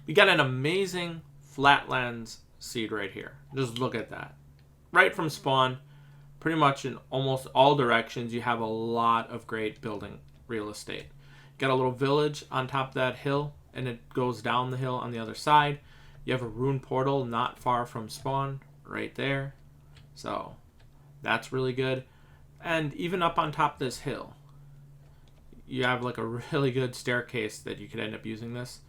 We got an amazing flatlands seed right here. Just look at that. Right from spawn, pretty much in almost all directions, you have a lot of great building real estate. You got a little village on top of that hill, and it goes down the hill on the other side. You have a rune portal not far from spawn, right there. So that's really good. And even up on top of this hill, you have like a really good staircase that you could end up using this.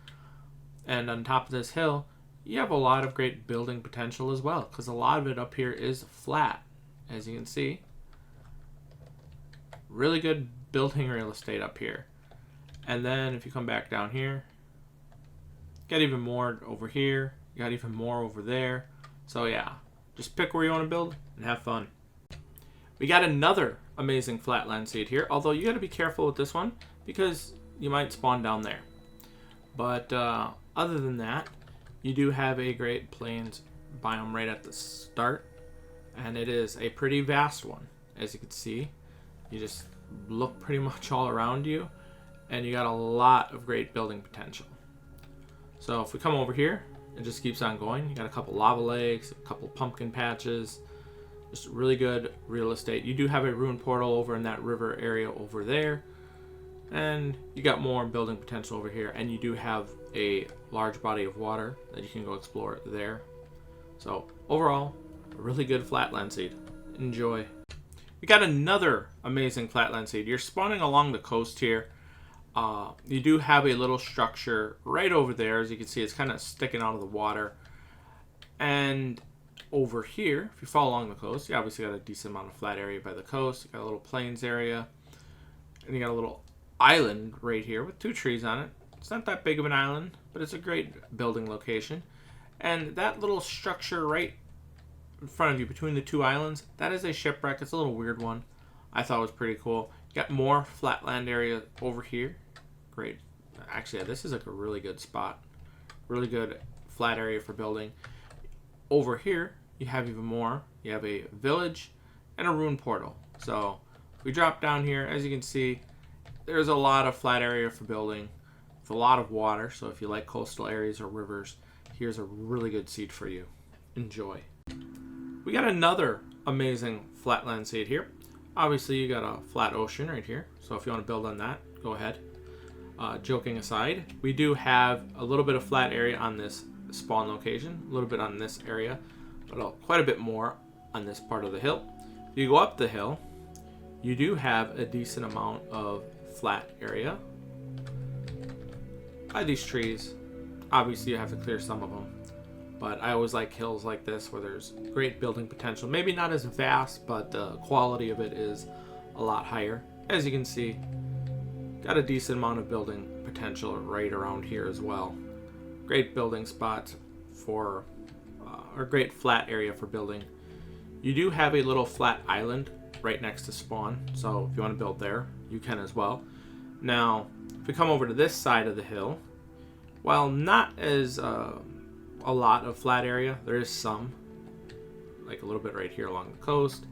And on top of this hill, you have a lot of great building potential as well, because a lot of it up here is flat, as you can see. Really good building real estate up here. And then if you come back down here, got even more over here, you got even more over there. So yeah, just pick where you want to build and have fun. We got another amazing flatland seed here, although you got to be careful with this one because you might spawn down there. But other than that, you do have a great plains biome right at the start, and it is a pretty vast one. As you can see, you just look pretty much all around you, and you got a lot of great building potential. So if we come over here, it just keeps on going. You got a couple lava lakes, a couple pumpkin patches, just really good real estate. You do have a rune portal over in that river area over there, and you got more building potential over here, and you do have a large body of water that you can go explore there. So overall, a really good flatland seed. Enjoy. We got another amazing flatland seed. You're spawning along the coast here. You do have a little structure right over there. As you can see, it's kind of sticking out of the water. And over here, if you follow along the coast, you obviously got a decent amount of flat area by the coast. You got a little plains area, and you got a little island right here with 2 trees on it. It's not that big of an island, but it's a great building location. And that little structure right in front of you between the 2 islands, that is a shipwreck. It's a little weird one. I thought it was pretty cool. You got more flatland area over here. Great. Actually, yeah, this is like a really good spot. Really good flat area for building. Over here, you have even more. You have a village and a rune portal. So if we drop down here, as you can see, there's a lot of flat area for building with a lot of water. So if you like coastal areas or rivers, here's a really good seed for you. Enjoy. We got another amazing flatland seed here. Obviously, you got a flat ocean right here. So if you want to build on that, go ahead. Joking aside, we do have a little bit of flat area on this spawn location, a little bit on this area, but quite a bit more on this part of the hill. If you go up the hill, you do have a decent amount of flat area by these trees. Obviously, you have to clear some of them, but I always like hills like this where there's great building potential. Maybe not as vast, but the quality of it is a lot higher. As you can see, got a decent amount of building potential right around here as well. Great building spot for, or great flat area for building. You do have a little flat island right next to spawn, so if you want to build there, you can as well. Now, if we come over to this side of the hill, while not as a lot of flat area, there is some, like a little bit right here along the coast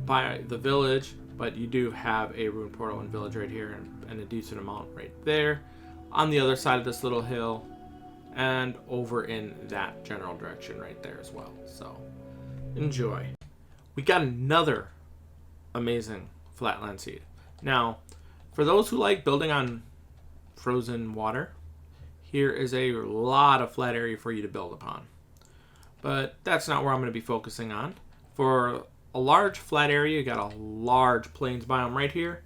by the village, but you do have a rune portal and village right here, and a decent amount right there on the other side of this little hill, and over in that general direction right there as well. So enjoy. We got another amazing flatland seed. Now, for those who like building on frozen water, here is a lot of flat area for you to build upon. But that's not where I'm going to be focusing on. For a large flat area, you got a large plains biome right here.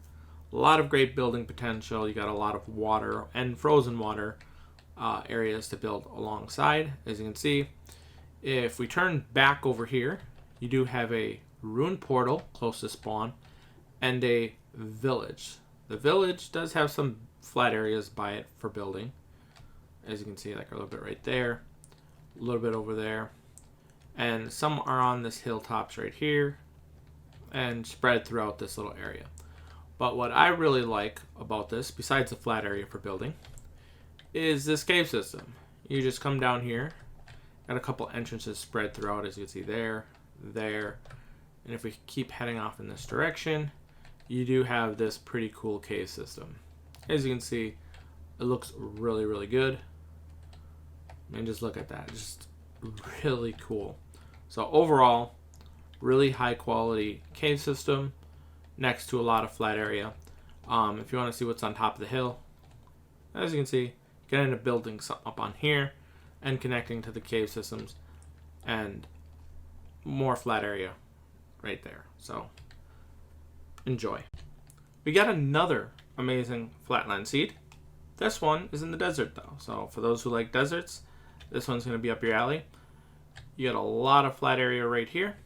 A lot of great building potential. You got a lot of water and frozen water areas to build alongside. As you can see, if we turn back over here, you do have a rune portal close to spawn and a village. The village does have some flat areas by it for building. As you can see, like a little bit right there, a little bit over there, and some are on this hilltops right here and spread throughout this little area. But what I really like about this, besides the flat area for building, is this cave system. You just come down here, got a couple entrances spread throughout, as you can see there, and if we keep heading off in this direction, you do have this pretty cool cave system. As you can see, it looks really, really good. And just look at that. Just really cool. So overall, really high quality cave system next to a lot of flat area. If you want to see what's on top of the hill, as you can see, get into building something up on here and connecting to the cave systems and more flat area right there. So enjoy. We got another amazing flatland seed. This one is in the desert though. So for those who like deserts, this one's going to be up your alley. You got a lot of flat area right here.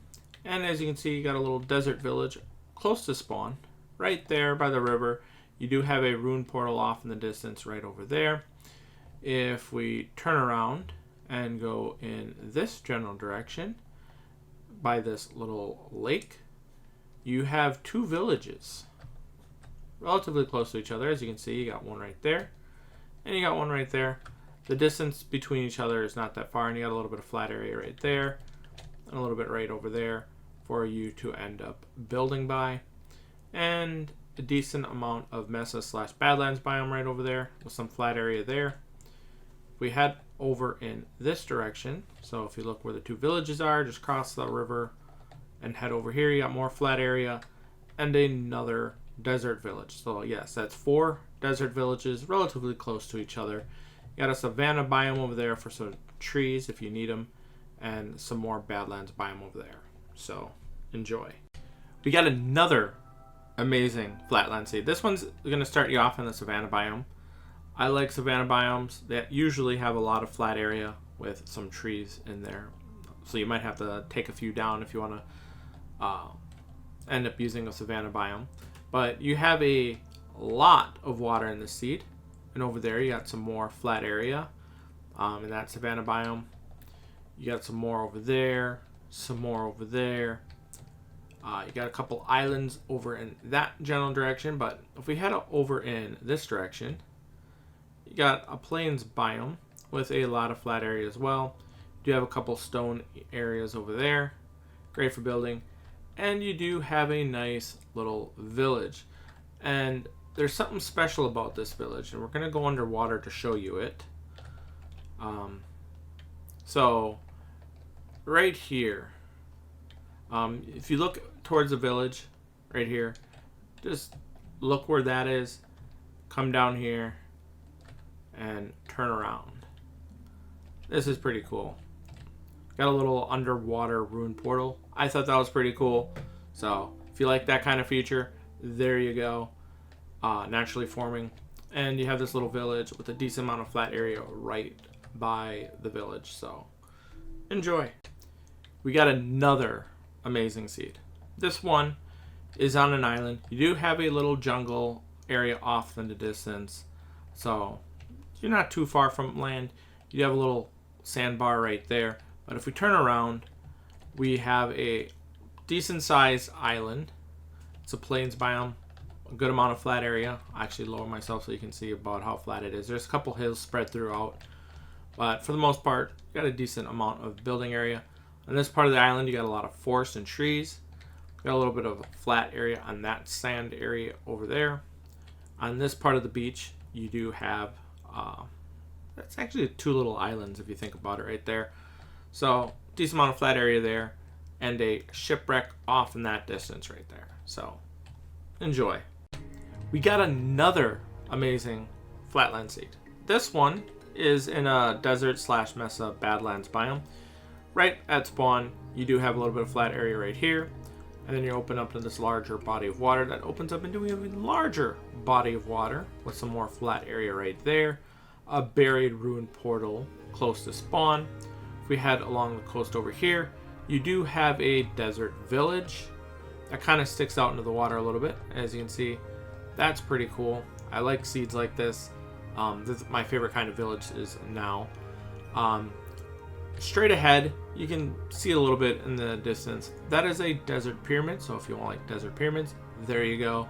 And as you can see, you got a little desert village close to spawn, right there by the river. You do have a rune portal off in the distance right over there. If we turn around and go in this general direction, by this little lake, you have two villages relatively close to each other. As you can see, you got one right there, and you got one right there. The distance between each other is not that far, and you got a little bit of flat area right there, and a little bit right over there for you to end up building by, and a decent amount of Mesa / Badlands biome right over there with some flat area there. We head over in this direction, so if you look where the two villages are, just cross the river and head over here, you got more flat area and another desert village. So yes, that's 4 desert villages relatively close to each other. You got a savanna biome over there for some trees if you need them, and some more Badlands biome over there. So enjoy. We got another amazing flatland seed. This one's going to start you off in the savanna biome. I like savanna biomes that usually have a lot of flat area with some trees in there. So you might have to take a few down if you want to end up using a savanna biome. But you have a lot of water in the seed. And over there you got some more flat area in that savanna biome. You got some more over there, some more over there. You got a couple islands over in that general direction. But if we head over in this direction, you got a plains biome with a lot of flat area as well. You do have a couple stone areas over there, great for building, and you do have a nice little village. And there's something special about this village, and we're going to go underwater to show you it. So right here, if you look towards the village right here, just look where that is, come down here and turn around. This is pretty cool. Got a little underwater rune portal. I thought that was pretty cool. So if you like that kind of feature, there you go. Naturally forming. And you have this little village with a decent amount of flat area right by the village. So enjoy. We got another amazing seed. This one is on an island. You do have a little jungle area off in the distance. So you're not too far from land. You have a little sandbar right there. But if we turn around, we have a decent sized island. It's a plains biome, a good amount of flat area. I actually lower myself so you can see about how flat it is. There's a couple hills spread throughout, but for the most part, you got a decent amount of building area. On this part of the island, you got a lot of forest and trees. Got a little bit of a flat area on that sand area over there. On this part of the beach, you do have that's actually 2 little islands if you think about it right there. So decent amount of flat area there, and a shipwreck off in that distance right there. So enjoy. We got another amazing flatland seed. This one is in a desert / Mesa Badlands biome. Right at spawn, you do have a little bit of flat area right here, and then you open up to this larger body of water that opens up into an even larger body of water with some more flat area right there. A buried rune portal close to spawn. If we head along the coast over here, you do have a desert village that kind of sticks out into the water a little bit. As you can see, that's pretty cool. I like seeds like this. This is my favorite kind of village is now. Straight ahead, you can see it a little bit in the distance. That is a desert pyramid, so if you want like desert pyramids, there you go.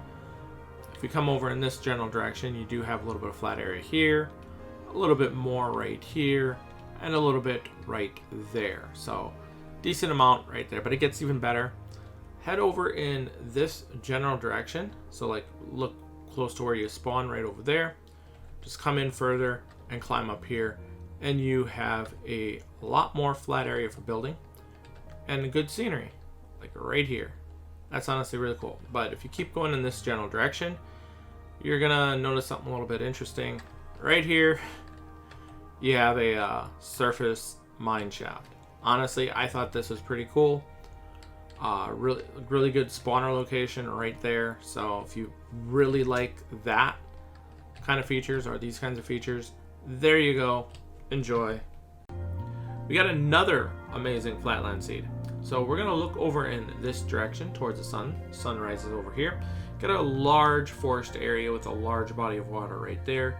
If we come over in this general direction, you do have a little bit of flat area here, a little bit more right here, and a little bit right there. So decent amount right there, but it gets even better. Head over in this general direction. So like look close to where you spawn right over there. Just come in further and climb up here, and you have a lot more flat area for building and good scenery, like right here. That's honestly really cool. But if you keep going in this general direction, you're gonna notice something a little bit interesting. Right here, you have a surface mine shaft. Honestly, I thought this was pretty cool. Really good spawner location right there. So if you really like that kind of features or these kinds of features, there you go. Enjoy. We got another amazing flatland seed. So we're gonna look over in this direction towards the sun. Sun rises over here. Got a large forest area with a large body of water right there.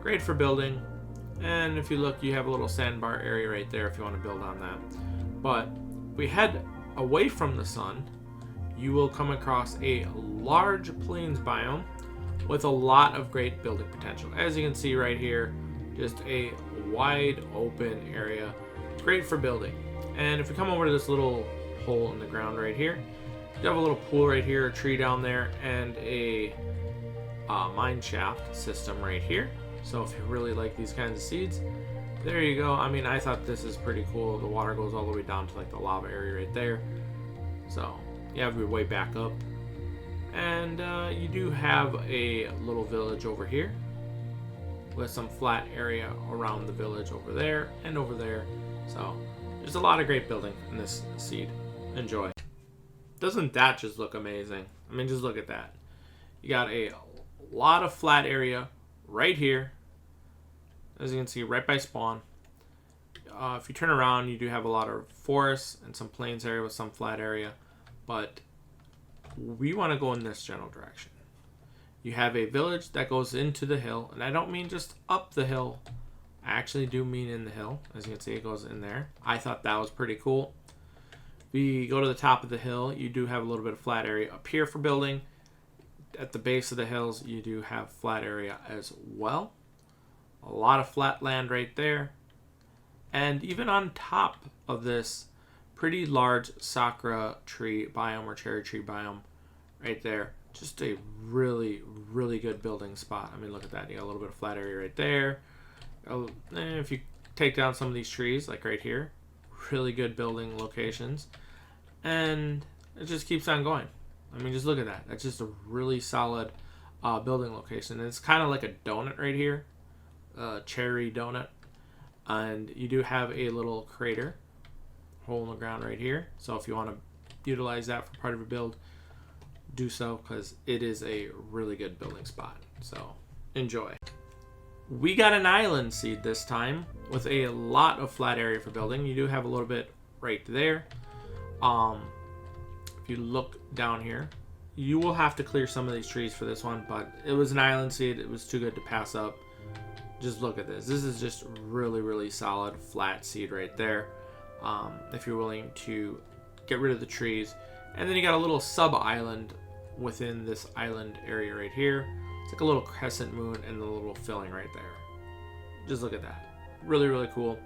Great for building. And if you look, you have a little sandbar area right there if you want to build on that. But we head away from the sun, you will come across a large plains biome with a lot of great building potential. As you can see right here, just a wide open area, great for building. And if we come over to this little hole in the ground right here, you have a little pool right here, a tree down there, and a mine shaft system right here. So if you really like these kinds of seeds, there you go. I mean, I thought this is pretty cool. The water goes all the way down to like the lava area right there. So you have your way back up. And you do have a little village over here with some flat area around the village over there and over there. So there's a lot of great building in this seed. Enjoy. Doesn't that just look amazing? I mean, just look at that. You got a lot of flat area right here, as you can see, right by spawn. If you turn around, you do have a lot of forests and some plains area with some flat area, but we want to go in this general direction. You have a village that goes into the hill, and I don't mean just up the hill. I actually do mean in the hill. As you can see, it goes in there. I thought that was pretty cool. We go to the top of the hill. You do have a little bit of flat area up here for building. At the base of the hills, you do have flat area as well. A lot of flat land right there. And even on top of this pretty large Sakura tree biome or cherry tree biome right there. Just a really, really good building spot. I mean, look at that. You got a little bit of flat area right there. If you take down some of these trees, like right here, really good building locations. And it just keeps on going. I mean, just look at that. That's just a really solid building location. And it's kind of like a donut right here, a cherry donut. And you do have a little crater, hole in the ground right here. So if you want to utilize that for part of your build, do so, because it is a really good building spot. So enjoy. We got an island seed this time with a lot of flat area for building. You do have a little bit right there. If you look down here, you will have to clear some of these trees for this one, but it was an island seed. It was too good to pass up. Just look at this. This is just really, really solid flat seed right there. If you're willing to get rid of the trees. And then you got a little sub-island within this island area right here. It's like a little crescent moon and a little filling right there. Just look at that. Really, really cool.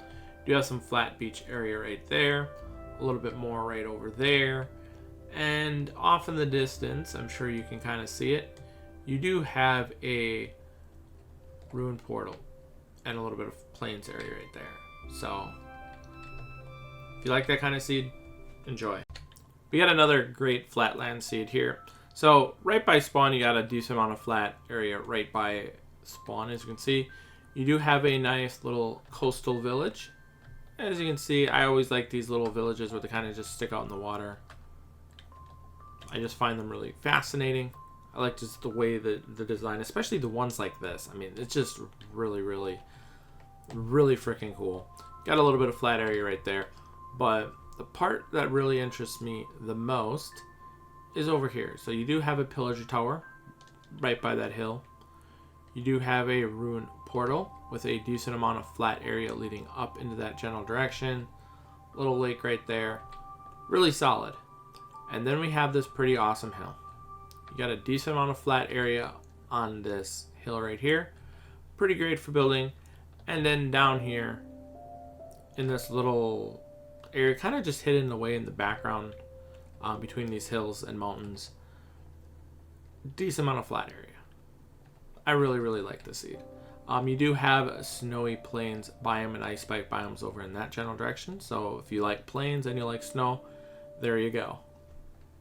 You have some flat beach area right there. A little bit more right over there. And off in the distance, I'm sure you can kind of see it, you do have a ruined portal and a little bit of plains area right there. So if you like that kind of seed, enjoy. We got another great flatland seed here. So right by spawn, you got a decent amount of flat area right by spawn. As you can see, you do have a nice little coastal village. As you can see, I always like these little villages where they kind of just stick out in the water. I just find them really fascinating. I like just the way the design, especially the ones like this. I mean, it's just really, really, really freaking cool. Got a little bit of flat area right there. But the part that really interests me the most is over here. So you do have a pillager tower right by that hill. You do have a ruined portal with a decent amount of flat area leading up into that general direction. Little lake right there. Really solid. And then we have this pretty awesome hill. You got a decent amount of flat area on this hill right here. Pretty great for building. And then down here in this little area, kind of just hidden away in the background between these hills and mountains. Decent amount of flat area. I really, really like this seed. You do have snowy plains biome and ice spike biomes over in that general direction. So if you like plains and you like snow, there you go.